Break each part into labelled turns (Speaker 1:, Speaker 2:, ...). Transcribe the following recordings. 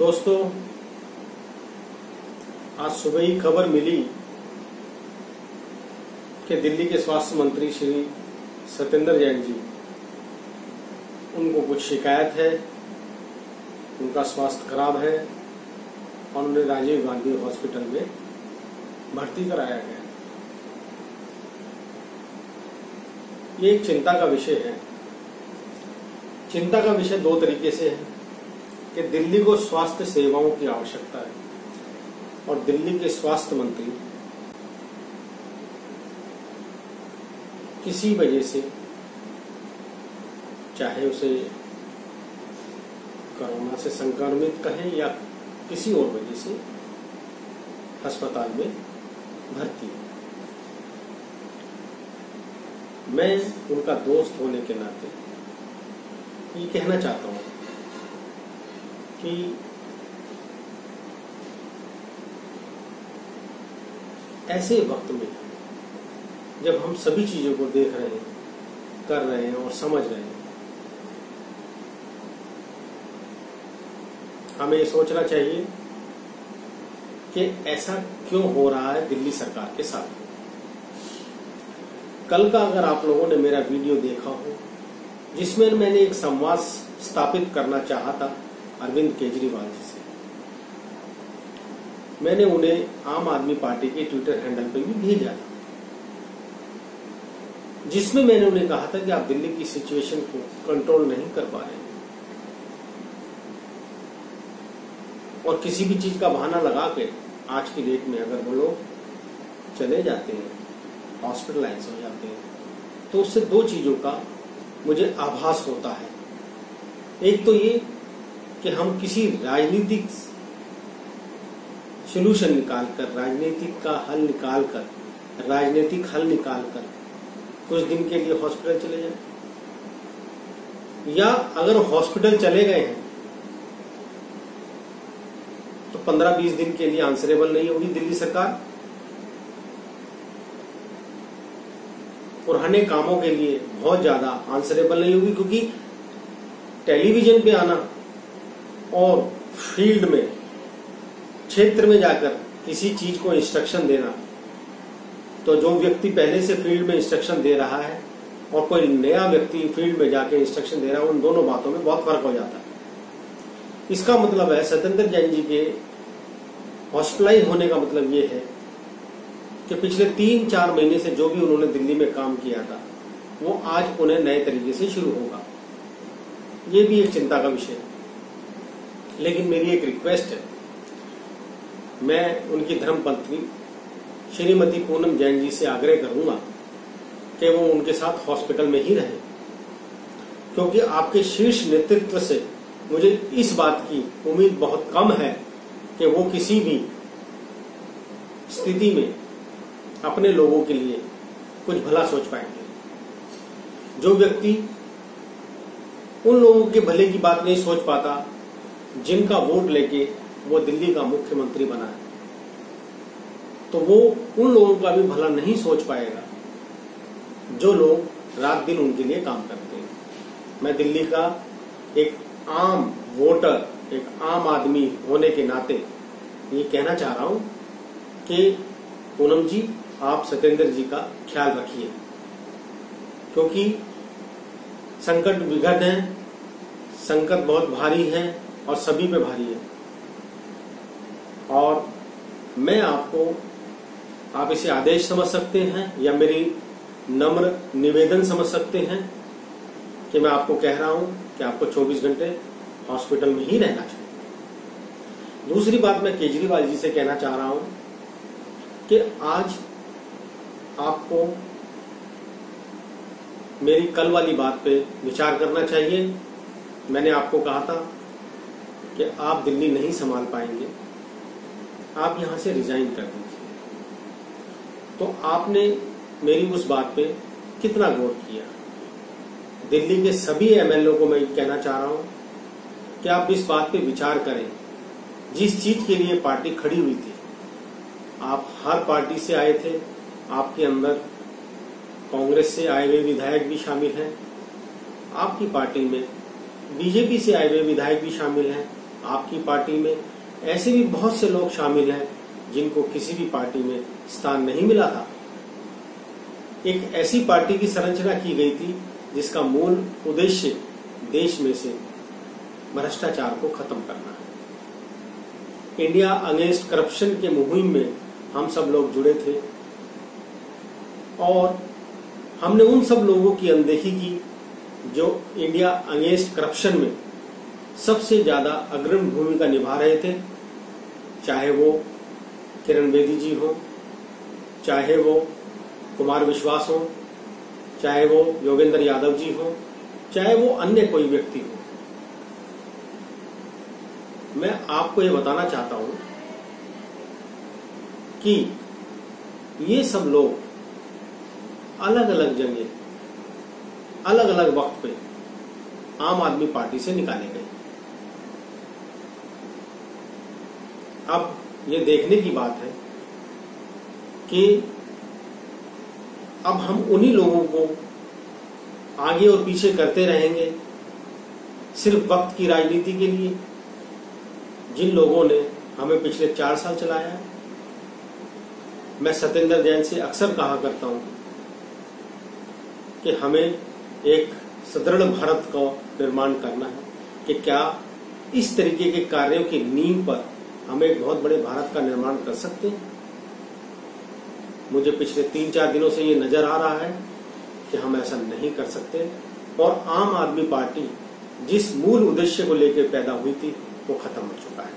Speaker 1: दोस्तों, आज सुबह ही खबर मिली कि दिल्ली के स्वास्थ्य मंत्री श्री सत्येंद्र जैन जी, उनको कुछ शिकायत है, उनका स्वास्थ्य खराब है और उन्हें राजीव गांधी हॉस्पिटल में भर्ती कराया गया। ये एक चिंता का विषय है। चिंता का विषय दो तरीके से है कि दिल्ली को स्वास्थ्य सेवाओं की आवश्यकता है और दिल्ली के स्वास्थ्य मंत्री किसी वजह से, चाहे उसे कोरोना से संक्रमित कहें या किसी और वजह से, अस्पताल में भर्ती है। मैं उनका दोस्त होने के नाते ये कहना चाहता हूं कि ऐसे वक्त में जब हम सभी चीजों को देख रहे हैं, कर रहे हैं और समझ रहे हैं, हमें सोचना चाहिए कि ऐसा क्यों हो रहा है दिल्ली सरकार के साथ। कल का अगर आप लोगों ने मेरा वीडियो देखा हो, जिसमें मैंने एक संवाद स्थापित करना चाहा था अरविंद केजरीवाल जी से, मैंने उन्हें आम आदमी पार्टी के ट्विटर हैंडल पर भी भेजा था, जिसमें मैंने उन्हें कहा था कि आप दिल्ली की सिचुएशन को कंट्रोल नहीं कर पा रहे हैं और किसी भी चीज का बहाना लगा के आज की डेट में अगर वो लोग चले जाते हैं, हॉस्पिटलाइज हो जाते हैं, तो उससे दो चीजों का मुझे आभास होता है। एक तो ये कि हम किसी राजनीतिक सॉल्यूशन निकालकर, राजनीतिक हल निकालकर कुछ दिन के लिए हॉस्पिटल चले जाएं, या अगर हॉस्पिटल चले गए हैं तो 15-20 दिन के लिए आंसरेबल नहीं होगी दिल्ली सरकार। पुराने कामों के लिए बहुत ज्यादा आंसरेबल नहीं होगी, क्योंकि टेलीविजन पे आना और फील्ड में, क्षेत्र में जाकर किसी चीज को इंस्ट्रक्शन देना, तो जो व्यक्ति पहले से फील्ड में इंस्ट्रक्शन दे रहा है और कोई नया व्यक्ति फील्ड में जाकर इंस्ट्रक्शन दे रहा है, उन दोनों बातों में बहुत फर्क हो जाता है। इसका मतलब है सत्येंद्र जैन जी के हॉस्पिटलाइज होने का मतलब ये है कि पिछले 3-4 महीने से जो भी उन्होंने दिल्ली में काम किया था, वो आज उन्हें नए तरीके से शुरू होगा। ये भी एक चिंता का विषय है। लेकिन मेरी एक रिक्वेस्ट है, मैं उनकी धर्मपत्नी श्रीमती पूनम जैन जी से आग्रह करूंगा कि वो उनके साथ हॉस्पिटल में ही रहें, क्योंकि आपके शीर्ष नेतृत्व से मुझे इस बात की उम्मीद बहुत कम है कि वो किसी भी स्थिति में अपने लोगों के लिए कुछ भला सोच पाएंगे। जो व्यक्ति उन लोगों के भले की बात नहीं सोच पाता जिनका वोट लेके वो दिल्ली का मुख्यमंत्री बना है, तो वो उन लोगों का भी भला नहीं सोच पाएगा जो लोग रात दिन उनके लिए काम करते हैं। मैं दिल्ली का एक आम वोटर, एक आम आदमी होने के नाते ये कहना चाह रहा हूं कि पूनम जी, आप सत्येंद्र जी का ख्याल रखिए, क्योंकि संकट विघट है, संकट बहुत भारी है और सभी पे भारी है। और मैं आपको, आप इसे आदेश समझ सकते हैं या मेरी नम्र निवेदन समझ सकते हैं कि मैं आपको कह रहा हूं कि आपको 24 घंटे हॉस्पिटल में ही रहना चाहिए। दूसरी बात मैं केजरीवाल जी से कहना चाह रहा हूं कि आज आपको मेरी कल वाली बात पे विचार करना चाहिए। मैंने आपको कहा था कि आप दिल्ली नहीं संभाल पाएंगे, आप यहां से रिजाइन कर दीजिए। तो आपने मेरी उस बात पे कितना गौर किया? दिल्ली के सभी एमएलए को मैं कहना चाह रहा हूं कि आप इस बात पे विचार करें। जिस चीज के लिए पार्टी खड़ी हुई थी, आप हर पार्टी से आए थे, आपके अंदर कांग्रेस से आए हुए विधायक भी शामिल हैं, आपकी पार्टी में बीजेपी से आए हुए विधायक भी शामिल हैं, आपकी पार्टी में ऐसे भी बहुत से लोग शामिल हैं जिनको किसी भी पार्टी में स्थान नहीं मिला था। एक ऐसी पार्टी की संरचना की गई थी जिसका मूल उद्देश्य देश में से भ्रष्टाचार को खत्म करना है। इंडिया अगेंस्ट करप्शन के मुहिम में हम सब लोग जुड़े थे और हमने उन सब लोगों की अनदेखी की जो इंडिया अगेंस्ट करप्शन में सबसे ज्यादा अग्रणी भूमिका निभा रहे थे, चाहे वो किरण बेदी जी हो, चाहे वो कुमार विश्वास हो, चाहे वो योगेंद्र यादव जी हो, चाहे वो अन्य कोई व्यक्ति हो। मैं आपको ये बताना चाहता हूं कि ये सब लोग अलग अलग जगह अलग अलग वक्त पे आम आदमी पार्टी से निकाले गए। अब ये देखने की बात है कि अब हम उन्हीं लोगों को आगे और पीछे करते रहेंगे सिर्फ वक्त की राजनीति के लिए, जिन लोगों ने हमें पिछले 4 साल चलाया है। मैं सत्येंद्र जैन से अक्सर कहा करता हूं कि हमें एक सुदृढ़ भारत का निर्माण करना है कि क्या इस तरीके के कार्यों की नींव पर हम एक बहुत बड़े भारत का निर्माण कर सकते हैं। मुझे पिछले 3-4 दिनों से ये नजर आ रहा है कि हम ऐसा नहीं कर सकते और आम आदमी पार्टी जिस मूल उद्देश्य को लेकर पैदा हुई थी वो खत्म हो चुका है।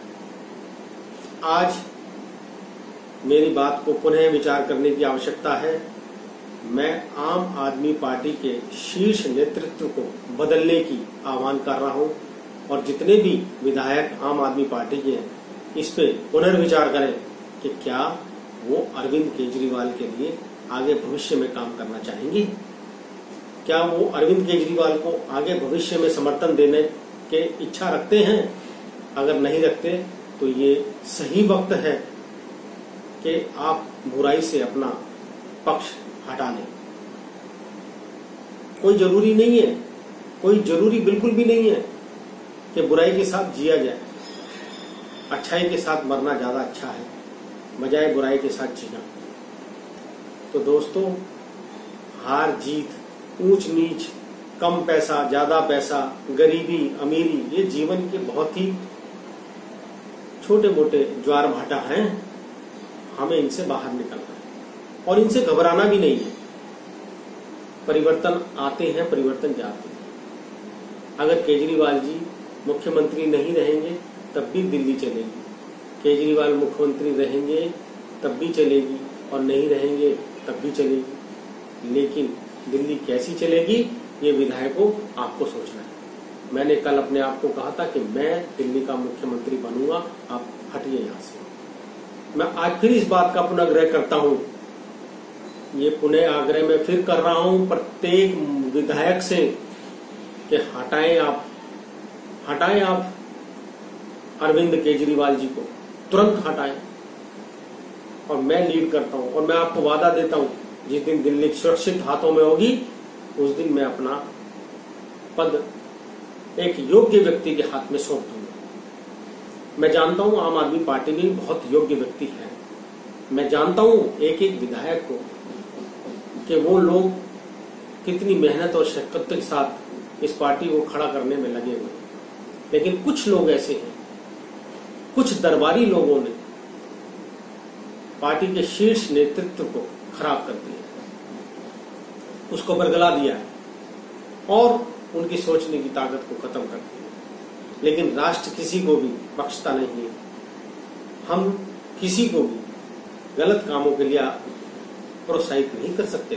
Speaker 1: आज मेरी बात को पुनः विचार करने की आवश्यकता है। मैं आम आदमी पार्टी के शीर्ष नेतृत्व को बदलने की आह्वान कर रहा हूं और जितने भी विधायक आम आदमी पार्टी के हैं इस पे पुनर्विचार करें कि क्या वो अरविंद केजरीवाल के लिए आगे भविष्य में काम करना चाहेंगे। क्या वो अरविंद केजरीवाल को आगे भविष्य में समर्थन देने के इच्छा रखते हैं। अगर नहीं रखते तो ये सही वक्त है कि आप बुराई से अपना पक्ष हटा लें। कोई जरूरी नहीं है, कोई जरूरी बिल्कुल भी नहीं है कि बुराई के साथ जिया जाए। अच्छाई के साथ मरना ज्यादा अच्छा है बजाय बुराई के साथ जीना। तो दोस्तों, हार जीत, ऊंच नीच, कम पैसा, ज्यादा पैसा, गरीबी, अमीरी, ये जीवन के बहुत ही छोटे मोटे ज्वार भाटा हैं। हमें इनसे बाहर निकलना है और इनसे घबराना भी नहीं है। परिवर्तन आते हैं, परिवर्तन जाते हैं। अगर केजरीवाल जी मुख्यमंत्री नहीं रहेंगे तब भी दिल्ली चलेगी, केजरीवाल मुख्यमंत्री रहेंगे तब भी चलेगी और नहीं रहेंगे तब भी चलेगी। लेकिन दिल्ली कैसी चलेगी ये विधायकों आपको सोचना है। मैंने कल अपने आप को कहा था कि मैं दिल्ली का मुख्यमंत्री बनूंगा, आप हटिए यहां से। मैं आज फिर इस बात का पुनर्ग्रह करता हूं, ये पुनः आग्रह में फिर कर रहा हूं प्रत्येक विधायक से कि हटाएं आप अरविंद केजरीवाल जी को, तुरंत हटाएं। और मैं लीड करता हूं और मैं आपको वादा देता हूं जिस दिन दिल्ली सुरक्षित हाथों में होगी उस दिन मैं अपना पद एक योग्य व्यक्ति के हाथ में सौंप दूंगा। मैं जानता हूं आम आदमी पार्टी में बहुत योग्य व्यक्ति है। मैं जानता हूं एक एक विधायक को कि वो लोग कितनी मेहनत और शक्कत के साथ इस पार्टी को खड़ा करने में लगे हुए। लेकिन कुछ लोग ऐसे हैं, कुछ दरबारी लोगों ने पार्टी के शीर्ष नेतृत्व को खराब कर दिया, उसको बरगला दिया है और उनकी सोचने की ताकत को खत्म कर दिया। लेकिन राष्ट्र किसी को भी बख्शता नहीं है। हम किसी को भी गलत कामों के लिए प्रोत्साहित नहीं कर सकते,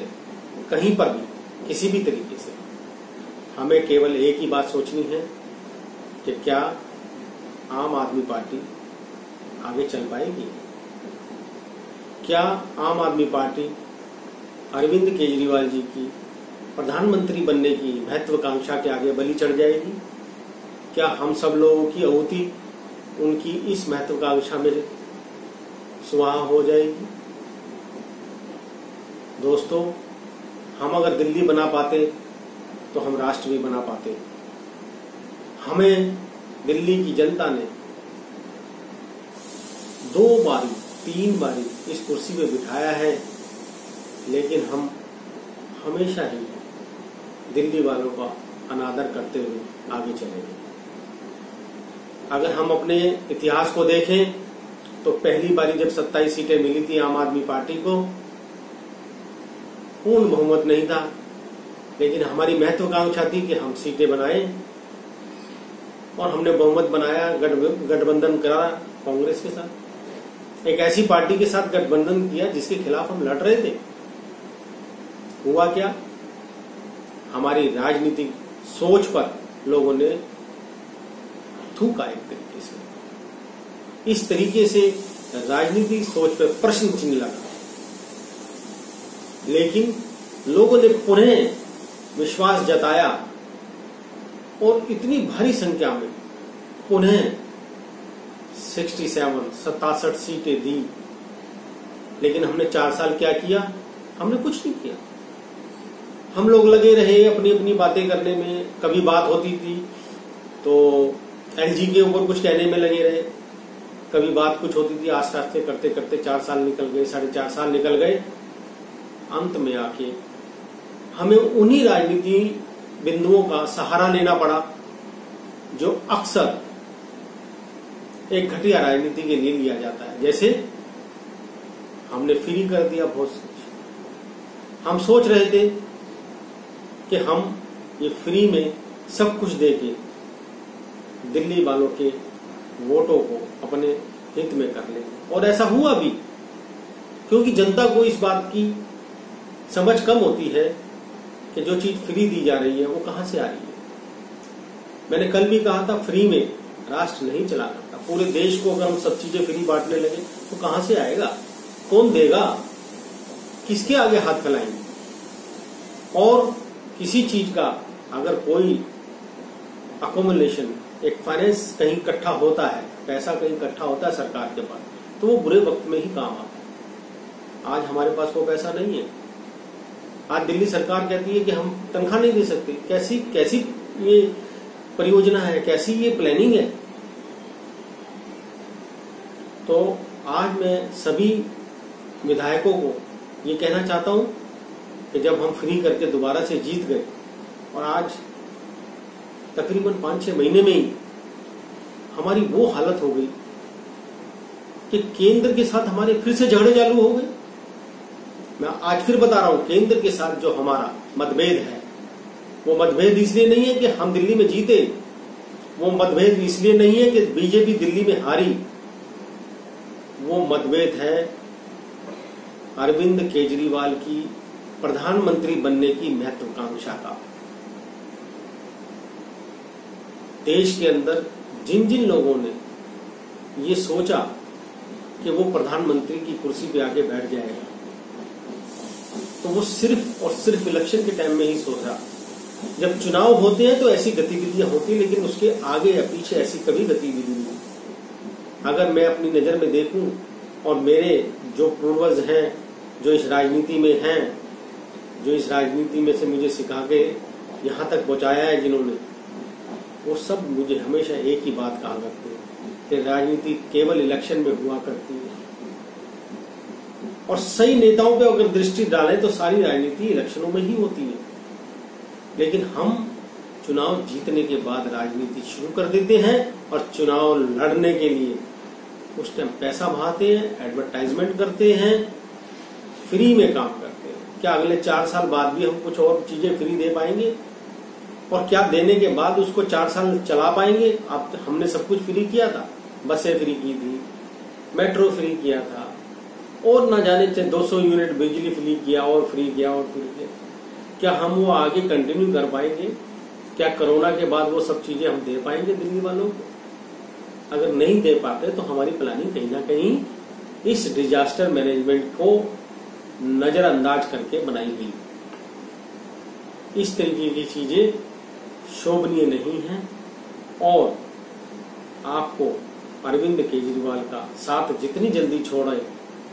Speaker 1: कहीं पर भी, किसी भी तरीके से। हमें केवल एक ही बात सोचनी है कि क्या आम आदमी पार्टी आगे चल पाएगी। क्या आम आदमी पार्टी अरविंद केजरीवाल जी की प्रधानमंत्री बनने की महत्वाकांक्षा के आगे बलि चढ़ जाएगी। क्या हम सब लोगों की आहुति उनकी इस महत्वाकांक्षा में सुहा हो जाएगी। दोस्तों, हम अगर दिल्ली बना पाते तो हम राष्ट्र भी बना पाते। हमें दिल्ली की जनता ने 2 बारी 3 बारी इस कुर्सी पे बिठाया है, लेकिन हम हमेशा ही दिल्ली वालों का अनादर करते हुए आगे चलेंगे। अगर हम अपने इतिहास को देखें तो पहली बारी जब 27 सीटें मिली थी आम आदमी पार्टी को, पूर्ण बहुमत नहीं था, लेकिन हमारी महत्वाकांक्षा थी कि हम सीटें बनाएं और हमने बहुमत बनाया, गठबंधन करा कांग्रेस के साथ, एक ऐसी पार्टी के साथ गठबंधन किया जिसके खिलाफ हम लड़ रहे थे। हुआ क्या, हमारी राजनीतिक सोच पर लोगों ने थूका एक तरीके से। इस तरीके से राजनीतिक सोच पर प्रश्न चिन्ह लगा, लेकिन लोगों ने पुनः विश्वास जताया और इतनी भारी संख्या में पुनः 67 सीटें दी। लेकिन हमने 4 साल क्या किया? हमने कुछ नहीं किया। हम लोग लगे रहे अपनी अपनी बातें करने में। कभी बात होती थी तो एलजी के ऊपर कुछ कहने में लगे रहे, कभी बात कुछ होती थी, आस्ते आस्ते करते करते 4 साल निकल गए, 4.5 साल निकल गए। अंत में आके हमें उन्हीं राजनीति बिंदुओं का सहारा लेना पड़ा जो अक्सर एक घटिया राजनीति के लिए लिया जाता है। जैसे हमने फ्री कर दिया बहुत कुछ। हम सोच रहे थे कि हम ये फ्री में सब कुछ देके दिल्ली वालों के वोटों को अपने हित में कर लेंगे, और ऐसा हुआ भी, क्योंकि जनता को इस बात की समझ कम होती है कि जो चीज फ्री दी जा रही है वो कहां से आ रही है। मैंने कल भी कहा था, फ्री में राष्ट्र नहीं चला सकता। पूरे देश को अगर हम सब चीजें फ्री बांटने लगे तो कहां से आएगा? कौन देगा? किसके आगे हाथ फैलाएंगे? और किसी चीज का अगर कोई अकोमुलेशन, एक फाइनेंस कहीं इकट्ठा होता है, पैसा कहीं इकट्ठा होता है सरकार के पास, तो वो बुरे वक्त में ही काम आता है। आज हमारे पास वो पैसा नहीं है। आज दिल्ली सरकार कहती है कि हम तनख्वाह नहीं दे सकते। कैसी ये परियोजना है, कैसी ये प्लानिंग है? तो आज मैं सभी विधायकों को ये कहना चाहता हूं कि जब हम फ्री करके दोबारा से जीत गए और आज तकरीबन 5-6 महीने में ही हमारी वो हालत हो गई कि केंद्र के साथ हमारे फिर से झगड़े चालू हो गए। मैं आज फिर बता रहा हूं, केंद्र के साथ जो हमारा मतभेद है, वो मतभेद इसलिए नहीं है कि हम दिल्ली में जीते, वो मतभेद इसलिए नहीं है कि बीजेपी दिल्ली में हारी, वो मतभेद है अरविंद केजरीवाल की प्रधानमंत्री बनने की महत्वाकांक्षा का। देश के अंदर जिन जिन लोगों ने ये सोचा कि वो प्रधानमंत्री की कुर्सी पे आके बैठ जाएगा, तो वो सिर्फ और सिर्फ इलेक्शन के टाइम में ही सोचा। जब चुनाव होते हैं तो ऐसी गतिविधियां होती, लेकिन उसके आगे या पीछे ऐसी कभी गतिविधि नहीं। अगर मैं अपनी नजर में देखूं और मेरे जो पूर्वज हैं, जो इस राजनीति में हैं, जो इस राजनीति में से मुझे सिखा के यहां तक पहुंचाया है जिन्होंने, वो सब मुझे हमेशा एक ही बात कहा करते हैं कि राजनीति केवल इलेक्शन में हुआ करती है। और सही नेताओं पे अगर दृष्टि डालें तो सारी राजनीति इलेक्शनों में ही होती है। लेकिन हम चुनाव जीतने के बाद राजनीति शुरू कर देते हैं और चुनाव लड़ने के लिए उस टाइम पैसा बहाते हैं, एडवर्टाइजमेंट करते हैं, फ्री में काम करते हैं। क्या अगले 4 साल बाद भी हम कुछ और चीजें फ्री दे पाएंगे? और क्या देने के बाद उसको 4 साल चला पाएंगे? अब हमने सब कुछ फ्री किया था, बसें फ्री की थी, मेट्रो फ्री किया था, और ना जाने 200 यूनिट बिजली फ्री किया और फ्री किया और फ्री किया। क्या हम वो आगे कंटिन्यू कर पाएंगे? क्या कोरोना के बाद वो सब चीजें हम दे पाएंगे दिल्ली वालों को? अगर नहीं दे पाते तो हमारी प्लानिंग कहीं ना कहीं इस डिजास्टर मैनेजमेंट को नजरअंदाज करके बनाई गई। इस तरीके की चीजें शोभनीय नहीं है और आपको अरविंद केजरीवाल का साथ जितनी जल्दी छोड़े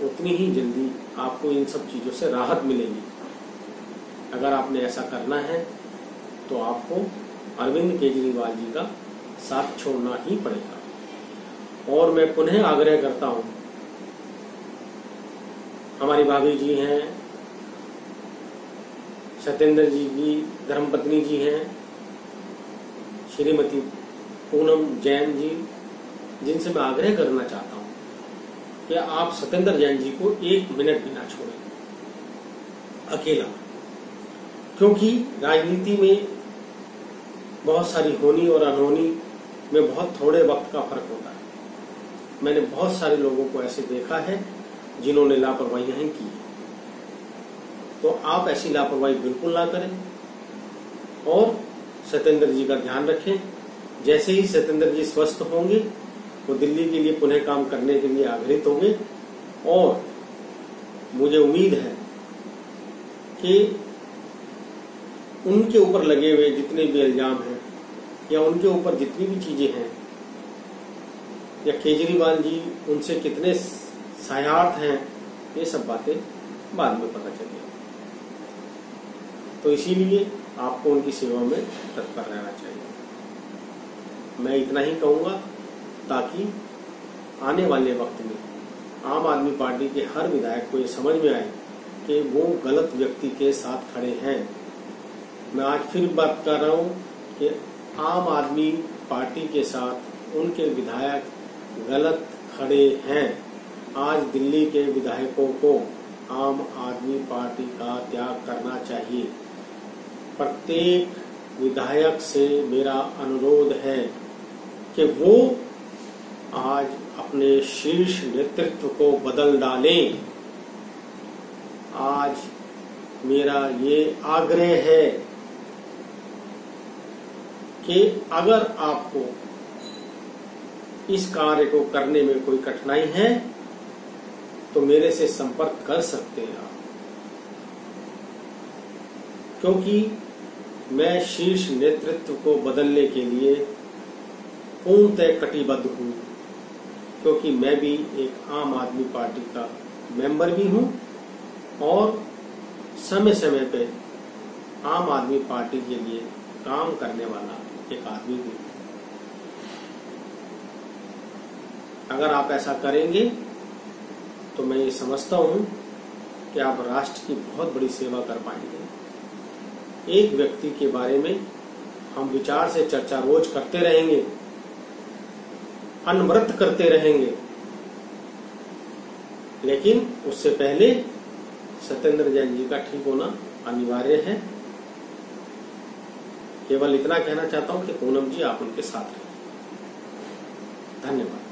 Speaker 1: उतनी ही जल्दी आपको इन सब चीजों से राहत मिलेगी। अगर आपने ऐसा करना है तो आपको अरविंद केजरीवाल जी का साथ छोड़ना ही पड़ेगा। और मैं पुनः आग्रह करता हूं, हमारी भाभी जी हैं, सत्येंद्र जी की धर्मपत्नी जी हैं, श्रीमती पूनम जैन जी, जिनसे मैं आग्रह करना चाहता हूं कि आप सत्येंद्र जैन जी को 1 मिनट भी ना छोड़ें अकेला, क्योंकि राजनीति में बहुत सारी होनी और अनहोनी में बहुत थोड़े वक्त का फर्क होता है। मैंने बहुत सारे लोगों को ऐसे देखा है जिन्होंने लापरवाही की है। तो आप ऐसी लापरवाही बिल्कुल ना करें और सत्येंद्र जी का ध्यान रखें। जैसे ही सत्येंद्र जी स्वस्थ होंगे वो दिल्ली के लिए पुनः काम करने के लिए आग्रहित होंगे और मुझे उम्मीद है कि उनके ऊपर लगे हुए जितने भी इल्जाम हैं या उनके ऊपर जितनी भी चीजें हैं या केजरीवाल जी उनसे कितने सहायक हैं, ये सब बातें बाद में पता चलेगी। तो इसीलिए आपको उनकी सेवा में तत्पर रहना चाहिए। मैं इतना ही कहूंगा ताकि आने वाले वक्त में आम आदमी पार्टी के हर विधायक को ये समझ में आए कि वो गलत व्यक्ति के साथ खड़े हैं। मैं आज फिर बात कर रहा हूं कि आम आदमी पार्टी के साथ उनके विधायक गलत खड़े हैं। आज दिल्ली के विधायकों को आम आदमी पार्टी का त्याग करना चाहिए। प्रत्येक विधायक से मेरा अनुरोध है कि वो आज अपने शीर्ष नेतृत्व को बदल डालें। आज मेरा ये आग्रह है कि अगर आपको इस कार्य को करने में कोई कठिनाई है तो मेरे से संपर्क कर सकते हैं आप, क्योंकि मैं शीर्ष नेतृत्व को बदलने के लिए पूर्णतः कटिबद्ध हूं, क्योंकि मैं भी एक आम आदमी पार्टी का मेंबर भी हूं और समय समय पे आम आदमी पार्टी के लिए काम करने वाला एक आदमी भी हूं। अगर आप ऐसा करेंगे तो मैं ये समझता हूं कि आप राष्ट्र की बहुत बड़ी सेवा कर पाएंगे। एक व्यक्ति के बारे में हम विचार से चर्चा रोज करते रहेंगे, अनवरत करते रहेंगे, लेकिन उससे पहले सत्येंद्र जैन जी का ठीक होना अनिवार्य है। केवल इतना कहना चाहता हूं कि पूनम जी आप उनके साथ रहें। धन्यवाद।